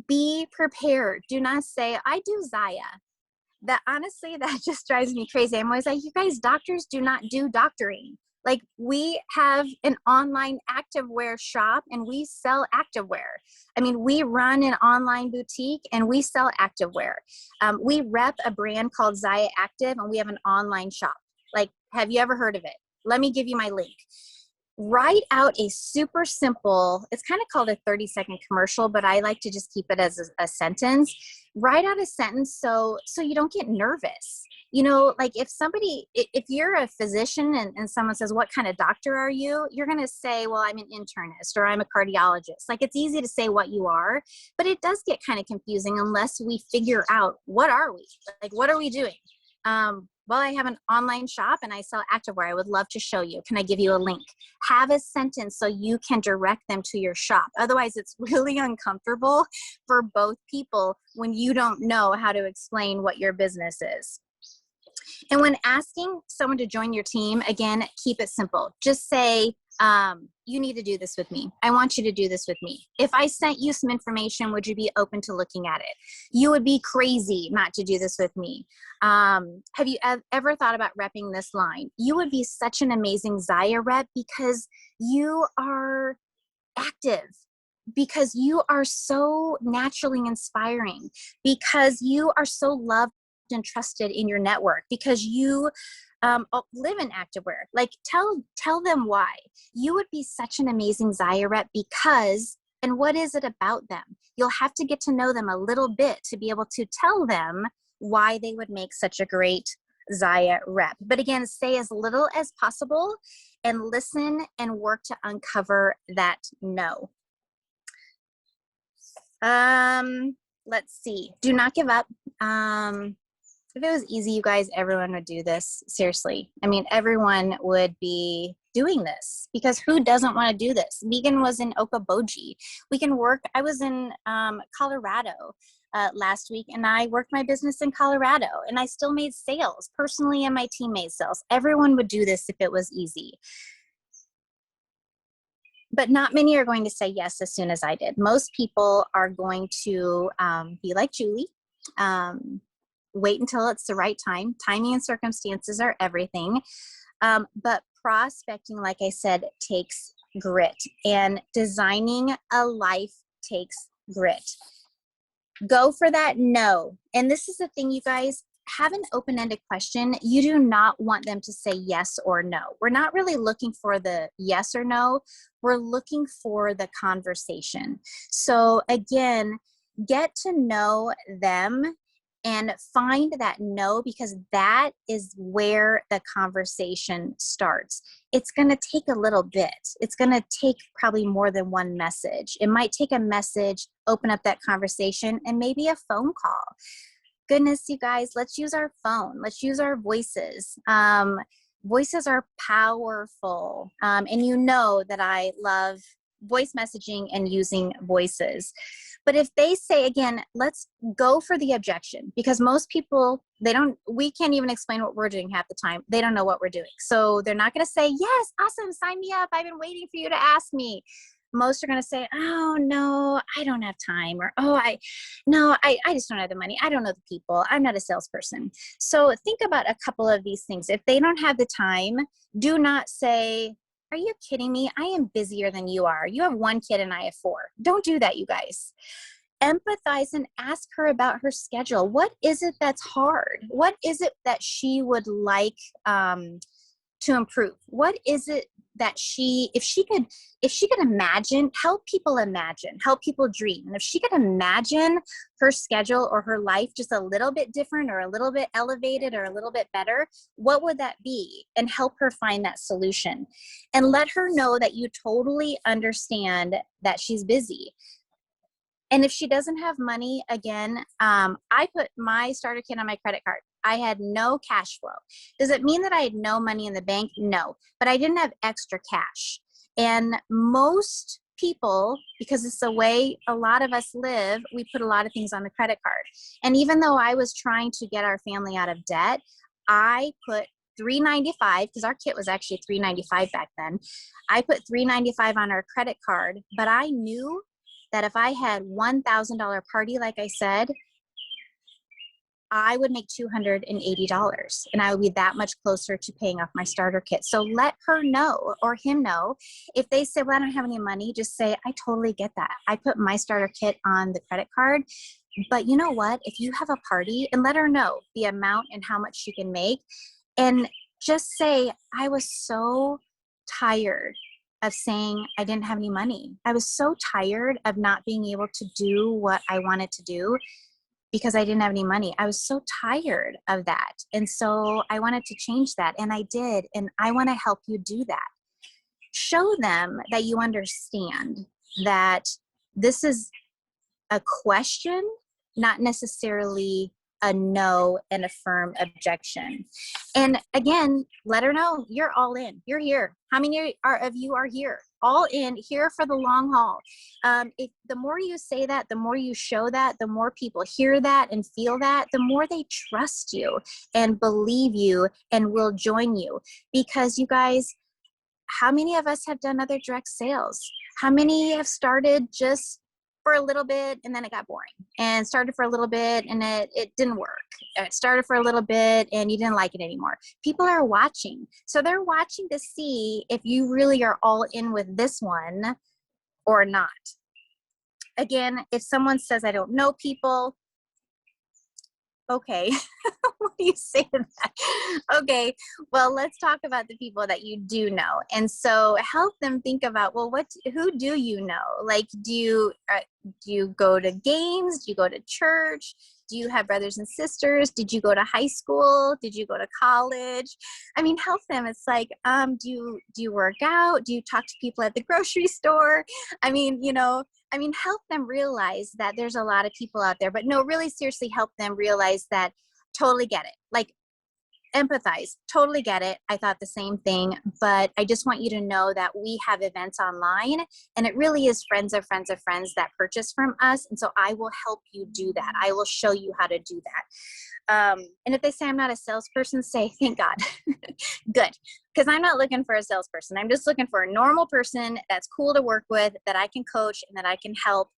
Be prepared. Do not say, I do Zaya. Honestly, that just drives me crazy. I'm always like, you guys, doctors do not do doctoring. Like, we have an online activewear shop and we sell activewear. I mean, we run an online boutique and we sell activewear. We rep a brand called Zaya Active and we have an online shop. Like, have you ever heard of it? Let me give you my link. Write out a super simple, it's kind of called a 30-second commercial, but I like to just keep it as a sentence. Write out a sentence so you don't get nervous. like if you're a physician and someone says, what kind of doctor are you? You're going to say, well, I'm an internist or I'm a cardiologist. Like, it's easy to say what you are, but it does get kind of confusing unless we figure out, what are we? Like, what are we doing? Well, I have an online shop and I sell activewear. I would love to show you. Can I give you a link? Have a sentence so you can direct them to your shop. Otherwise, it's really uncomfortable for both people when you don't know how to explain what your business is. And when asking someone to join your team, again, keep it simple. Just say, you need to do this with me. I want you to do this with me. If I sent you some information, would you be open to looking at it? You would be crazy not to do this with me. Have you ever thought about repping this line? You would be such an amazing Zaya rep because you are active, because you are so naturally inspiring, because you are so loved and trusted in your network, because you live in activewear. Like, tell them why. You would be such an amazing Zaya rep because, and what is it about them? You'll have to get to know them a little bit to be able to tell them why they would make such a great Zaya rep. But again, say as little as possible and listen and work to uncover that no. Let's see. Do not give up. If it was easy, you guys, everyone would do this. Seriously. I mean, everyone would be doing this because who doesn't want to do this? Megan was in Okoboji. We can work. I was in Colorado last week and I worked my business in Colorado and I still made sales personally and my team made sales. Everyone would do this if it was easy. But not many are going to say yes as soon as I did. Most people are going to be like Julie. Wait until it's the right time. Timing and circumstances are everything. But prospecting, like I said, takes grit. And designing a life takes grit. Go for that no. And this is the thing, you guys. Have an open-ended question. You do not want them to say yes or no. We're not really looking for the yes or no. We're looking for the conversation. So again, get to know them and find that no, because that is where the conversation starts. It's going to take a little bit. It's going to take probably more than one message. It might take a message, open up that conversation, and maybe a phone call. Goodness, you guys, let's use our phone. Let's use our voices. Voices are powerful. And you know that I love voice messaging and using voices. But if they say, again, let's go for the objection, because most people, we can't even explain what we're doing half the time. They don't know what we're doing. So they're not going to say, yes, awesome, sign me up. I've been waiting for you to ask me. Most are going to say, oh, no, I don't have time. Or, I just don't have the money. I don't know the people. I'm not a salesperson. So think about a couple of these things. If they don't have the time, do not say, are you kidding me? I am busier than you are. You have 1 kid and I have 4. Don't do that, you guys. Empathize and ask her about her schedule. What is it that's hard? What is it that she would like to improve? What is it that if she could imagine, help people dream. And if she could imagine her schedule or her life just a little bit different or a little bit elevated or a little bit better, what would that be? And help her find that solution. And let her know that you totally understand that she's busy. And if she doesn't have money, again, I put my starter kit on my credit card. I had no cash flow. Does it mean that I had no money in the bank? No, but I didn't have extra cash. And most people, because it's the way a lot of us live, we put a lot of things on the credit card. And even though I was trying to get our family out of debt, I put $395, because our kit was actually $395 back then. I put $395 on our credit card, but I knew that if I had $1,000 party, like I said, I would make $280 and I would be that much closer to paying off my starter kit. So let her know or him know. If they say, well, I don't have any money, just say, I totally get that. I put my starter kit on the credit card, but you know what? If you have a party, and let her know the amount and how much she can make, and just say, I was so tired of saying I didn't have any money. I was so tired of not being able to do what I wanted to do. because I didn't have any money. I was so tired of that. And so I wanted to change that, and I did. And I want to help you do that. Show them that you understand that this is a question, not necessarily a no and a firm objection. And again, let her know you're all in. You're here. How many of you are here? All in, here for the long haul. If the more you say that, the more you show that, the more people hear that and feel that, the more they trust you and believe you and will join you. Because you guys, how many of us have done other direct sales? How many have started just for a little bit and then it got boring, and started for a little bit and it didn't work? It started for a little bit and you didn't like it anymore. People are watching. So they're watching to see if you really are all in with this one or not. Again, if someone says, I don't know people, okay. What do you say to that? Okay, well, let's talk about the people that you do know. And so help them think about, well, who do you know? Like, do you go to games? Do you go to church? Do you have brothers and sisters? Did you go to high school? Did you go to college? I mean, help them. It's like, do you work out? Do you talk to people at the grocery store? I mean, help them realize that there's a lot of people out there, but no, really seriously help them realize that totally get it. Like, empathize, totally get it. I thought the same thing, but I just want you to know that we have events online, and it really is friends of friends of friends that purchase from us. And so I will help you do that. I will show you how to do that. And if they say I'm not a salesperson, say, thank God. Good. Because I'm not looking for a salesperson. I'm just looking for a normal person that's cool to work with, that I can coach and that I can help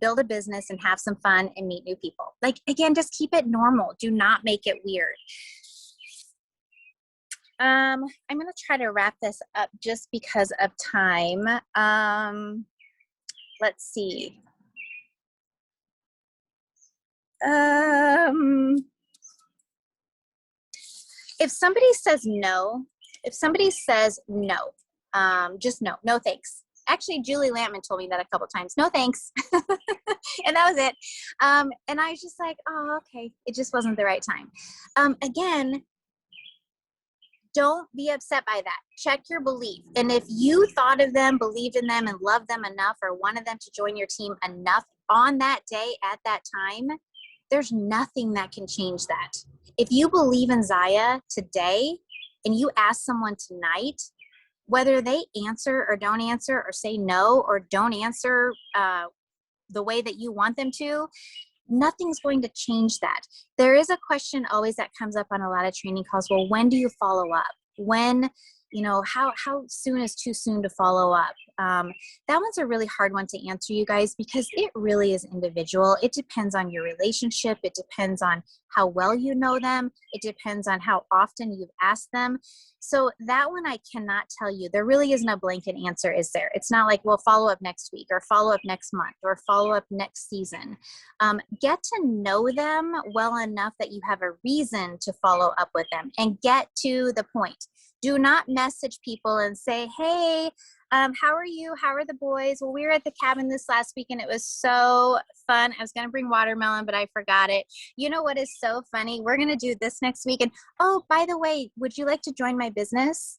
build a business and have some fun and meet new people. Like, again, just keep it normal. Do not make it weird. I'm going to try to wrap this up just because of time. Let's see. If somebody says no, just no thanks. Actually, Julie Lampman told me that a couple times. No thanks. And that was it. And I was just like, oh, okay. It just wasn't the right time. Again, don't be upset by that. Check your belief. And if you thought of them, believed in them, and loved them enough, or wanted them to join your team enough on that day at that time, there's nothing that can change that. If you believe in Zaya today and you ask someone tonight, whether they answer or don't answer, or say no or don't answer the way that you want them to, nothing's going to change that. There is a question always that comes up on a lot of training calls. Well, when do you follow up? When, how soon is too soon to follow up? That one's a really hard one to answer, you guys, because it really is individual. It depends on your relationship. It depends on how well you know them. It depends on how often you've asked them. So that one I cannot tell you. There really isn't a blanket answer, is there? It's not like, well, follow up next week, or follow up next month, or follow up next season. Get to know them well enough that you have a reason to follow up with them, and get to the point. Do not message people and say, hey, how are you? How are the boys? Well, we were at the cabin this last week and it was so fun. I was going to bring watermelon, but I forgot it. You know what is so funny? We're going to do this next week. And oh, by the way, would you like to join my business?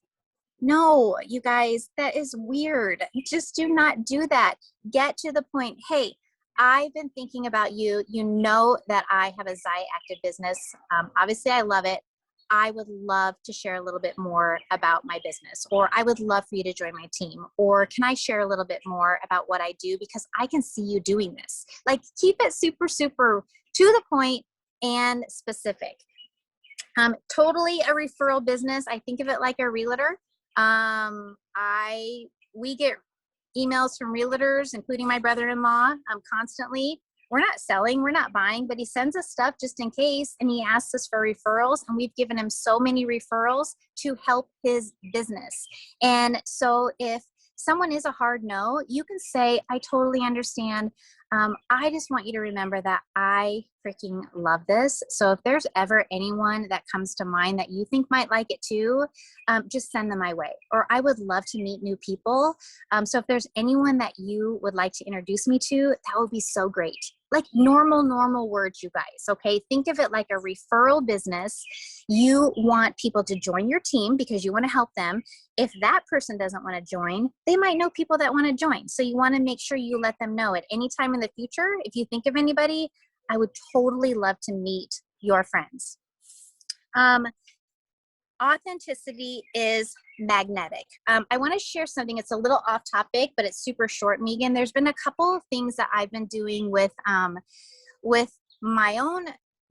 No, you guys, that is weird. Just do not do that. Get to the point. Hey, I've been thinking about you. You know that I have a Zaya Active business. Obviously, I love it. I would love to share a little bit more about my business, or I would love for you to join my team, or can I share a little bit more about what I do, because I can see you doing this. Like, keep it super, super to the point and specific. Totally a referral business. I think of it like a realtor. We get emails from realtors, including my brother-in-law, constantly. We're not selling, we're not buying, but he sends us stuff just in case, and he asks us for referrals, and we've given him so many referrals to help his business. And so if someone is a hard no, you can say, I totally understand. I just want you to remember that I freaking love this. So if there's ever anyone that comes to mind that you think might like it too, just send them my way. Or I would love to meet new people. So if there's anyone that you would like to introduce me to, that would be so great. like normal words, you guys. Okay. Think of it like a referral business. You want people to join your team because you want to help them. If that person doesn't want to join, they might know people that want to join. So you want to make sure you let them know at any time in the future. If you think of anybody, I would totally love to meet your friends. Authenticity is magnetic. I want to share something. It's a little off topic, but it's super short, Megan. There's been a couple of things that I've been doing with my own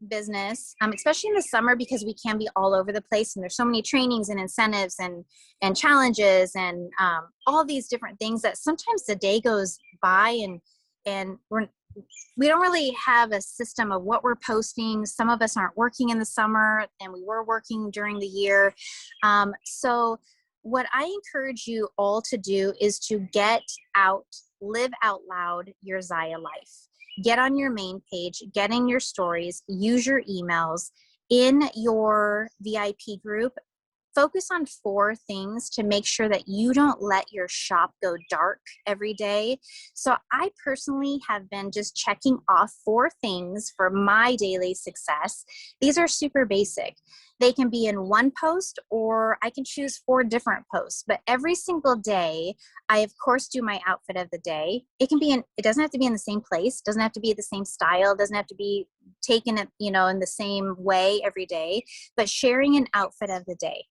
business, especially in the summer, because we can be all over the place and there's so many trainings and incentives and challenges and all these different things that sometimes the day goes by and we don't really have a system of what we're posting. Some of us aren't working in the summer and we were working during the year. So what I encourage you all to do is to get out, live out loud your Zaya life. Get on your main page, get in your stories, use your emails in your VIP group. Focus on 4 things to make sure that you don't let your shop go dark every day. So I personally have been just checking off 4 things for my daily success. These are super basic. They can be in one post or I can choose 4 different posts, but every single day, I of course do my outfit of the day. It doesn't have to be in the same place, doesn't have to be the same style, doesn't have to be taken, in the same way every day, but sharing an outfit of the day.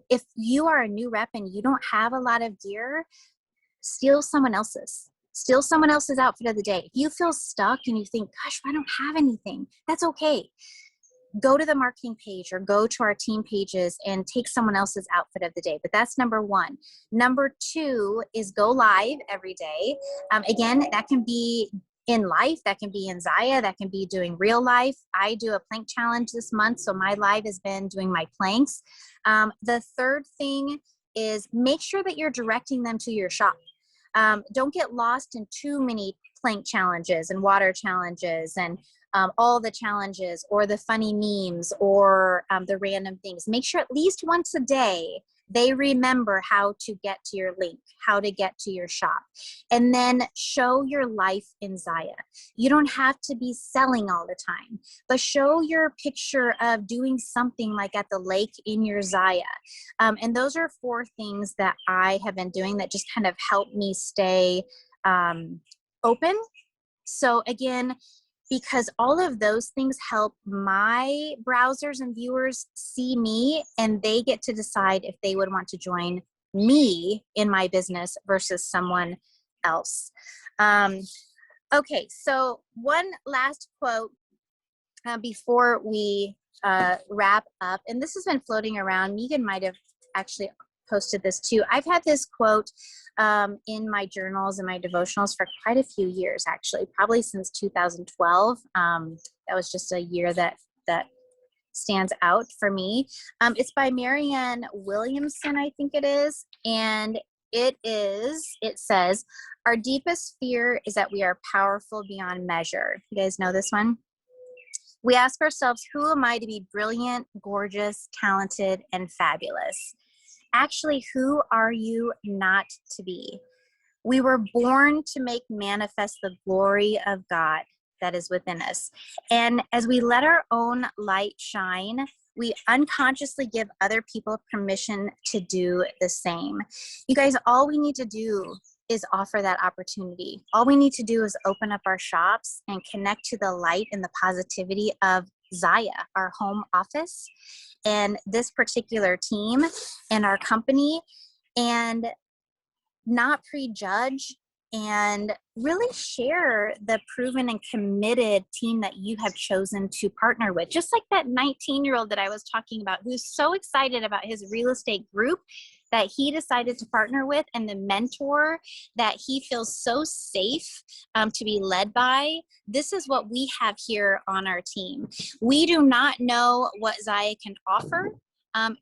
If you are a new rep and you don't have a lot of gear, steal someone else's outfit of the day. If you feel stuck and you think, gosh, I don't have anything, that's okay. Go to the marketing page or go to our team pages and take someone else's outfit of the day. But that's number 1. Number 2 is go live every day. Again, that can be in life, that can be in Zaya, that can be doing real life. I do a plank challenge this month, so my live has been doing my planks. The third thing is make sure that you're directing them to your shop. Don't get lost in too many plank challenges and water challenges and all the challenges or the funny memes or the random things. Make sure at least once a day they remember how to get to your link, how to get to your shop. And then show your life in Zaya. You don't have to be selling all the time, but show your picture of doing something like at the lake in your Zaya. And those are 4 things that I have been doing that just kind of help me stay open. So again, because all of those things help my browsers and viewers see me and they get to decide if they would want to join me in my business versus someone else. Okay, so one last quote before we wrap up, and this has been floating around. Megan might have actually posted this too. I've had this quote in my journals and my devotionals for quite a few years, actually, probably since 2012. That was just a year that stands out for me. It's by Marianne Williamson, I think it is. And it says, our deepest fear is that we are powerful beyond measure. You guys know this one? We ask ourselves, who am I to be brilliant, gorgeous, talented, and fabulous? Actually, who are you not to be? We were born to make manifest the glory of God that is within us. And as we let our own light shine, we unconsciously give other people permission to do the same. You guys, all we need to do is offer that opportunity. All we need to do is open up our shops and connect to the light and the positivity of Zaya, our home office, and this particular team and our company, and not prejudge and really share the proven and committed team that you have chosen to partner with. Just like that 19-year-old that I was talking about, who's so excited about his real estate group that he decided to partner with, and the mentor that he feels so safe to be led by. This is what we have here on our team. We do not know what Zaya can offer.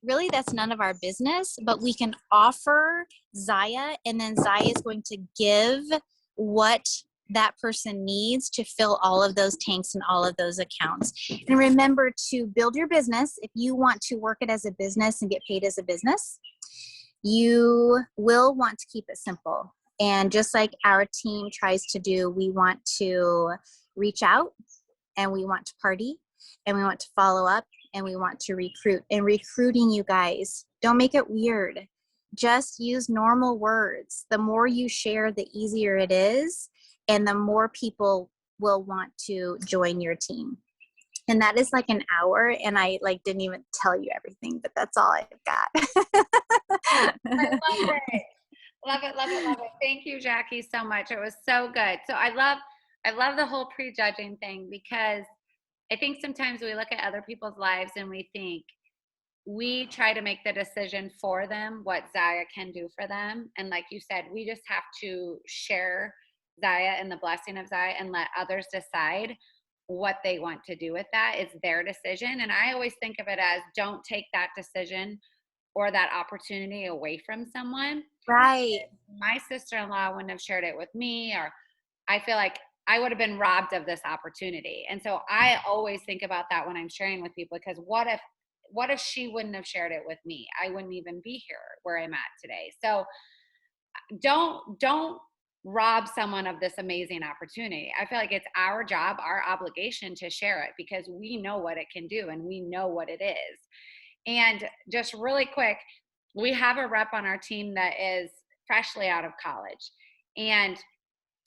Really, that's none of our business, but we can offer Zaya, and then Zaya is going to give what that person needs to fill all of those tanks and all of those accounts. And remember to build your business. If you want to work it as a business and get paid as a business, you will want to keep it simple. And just like our team tries to do, we want to reach out and we want to party and we want to follow up and we want to recruit. And recruiting, you guys, don't make it weird. Just use normal words. The more you share, the easier it is, and the more people will want to join your team. And that is like an hour, and I like didn't even tell you everything, but that's all I've got. I love it. Love it, love it, love it. Thank you, Jackie, so much. It was so good. So I love the whole prejudging thing, because I think sometimes we look at other people's lives and we think we try to make the decision for them, what Zaya can do for them. And like you said, we just have to share Zaya and the blessing of Zaya and let others decide what they want to do with that. It's their decision. And I always think of it as, don't take that decision or that opportunity away from someone. Right. My sister-in-law wouldn't have shared it with me, or I feel like I would have been robbed of this opportunity. And so I always think about that when I'm sharing with people, because what if she wouldn't have shared it with me? I wouldn't even be here where I'm at today. So don't rob someone of this amazing opportunity. I feel like it's our job, our obligation to share it, because we know what it can do and we know what it is. And just really quick, we have a rep on our team that is freshly out of college, and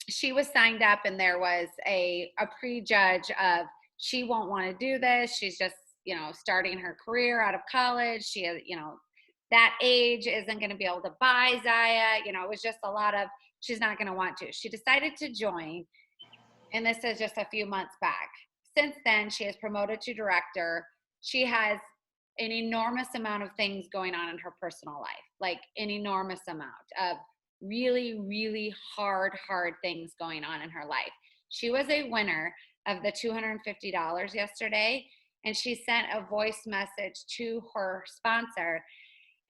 she was signed up, and there was a prejudge of, she won't want to do this. She's just, starting her career out of college. She has, that age isn't going to be able to buy Zaya. It was just a lot of, she's not going to want to. She decided to join, and this is just a few months back. Since then, she is promoted to director. She has an enormous amount of things going on in her personal life, like an enormous amount of really, really hard things going on in her life. She was a winner of the $250 yesterday, and she sent a voice message to her sponsor.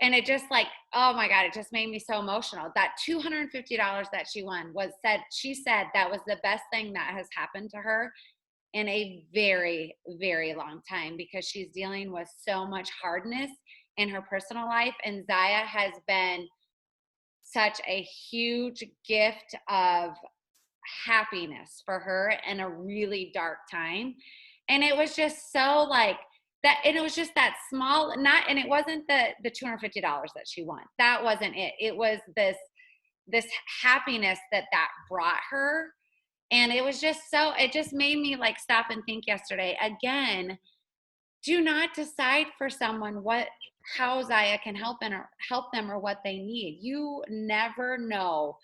And it just oh my God, it just made me so emotional. That $250 that she won she said that was the best thing that has happened to her in a very, very long time, because she's dealing with so much hardness in her personal life. And Zaya has been such a huge gift of happiness for her in a really dark time. And it was just so that, and it was just that small, and it wasn't the $250 that she won. That wasn't it. It was this happiness that brought her. And it was just it just made me stop and think yesterday, again, do not decide for someone how Zaya can help them or what they need. You never know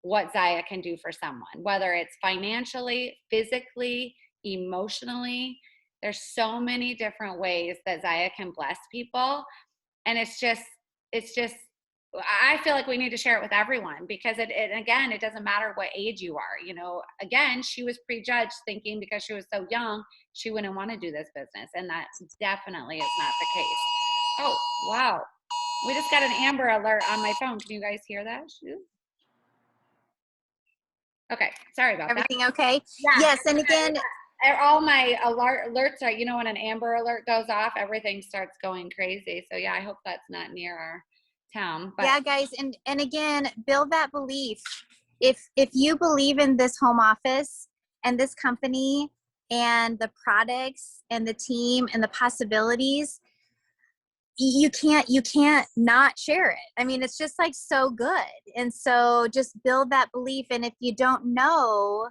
what Zaya can do for someone, whether it's financially, physically, emotionally. There's so many different ways that Zaya can bless people. And it's just, I feel like we need to share it with everyone, because again, it doesn't matter what age you are. Again, she was prejudged, thinking because she was so young, she wouldn't want to do this business. And that definitely is not the case. Oh, wow. We just got an Amber Alert on my phone. Can you guys hear that? Okay. Sorry about Everything okay? Yeah. Yes. And again, all my alerts are, when an Amber Alert goes off, everything starts going crazy. So yeah, I hope that's not near our town. But yeah, guys. And again, build that belief. If you believe in this home office and this company and the products and the team and the possibilities, you can't not share it. I mean, it's just so good. And so just build that belief. And if you don't know,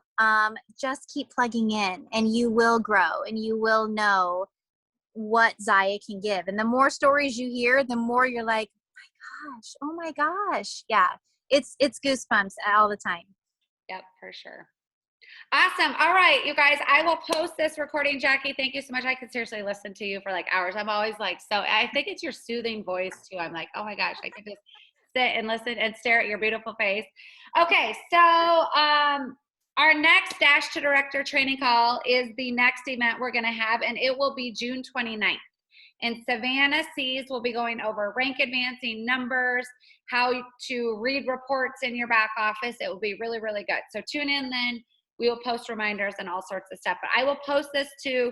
just keep plugging in, and you will grow, and you will know what Zaya can give. And the more stories you hear, the more you're like, oh my gosh. Yeah. It's goosebumps all the time. Yep, for sure. Awesome. All right, you guys, I will post this recording. Jackie, thank you so much. I could seriously listen to you for hours. I'm always so, I think it's your soothing voice too. I'm oh my gosh, I could just sit and listen and stare at your beautiful face. Okay, so our next Dash to Director training call is the next event we're going to have, and it will be June 29th. And Savannah Seas will be going over rank advancing, numbers, how to read reports in your back office. It will be really, really good. So tune in then. We will post reminders and all sorts of stuff. But I will post this to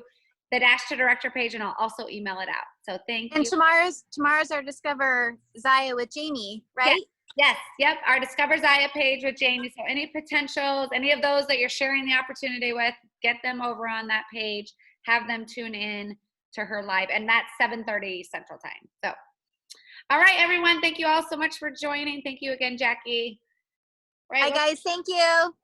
the Dash to Director page, and I'll also email it out. So thank you. And tomorrow's our Discover Zaya with Jamie, right? Yes. Yep. Our Discover Zaya page with Jamie. So any potentials, any of those that you're sharing the opportunity with, get them over on that page, have them tune in to her live, and that's 7:30 Central Time. So, all right, everyone, thank you all so much for joining. Thank you again, Jackie. Hi, guys. Thank you.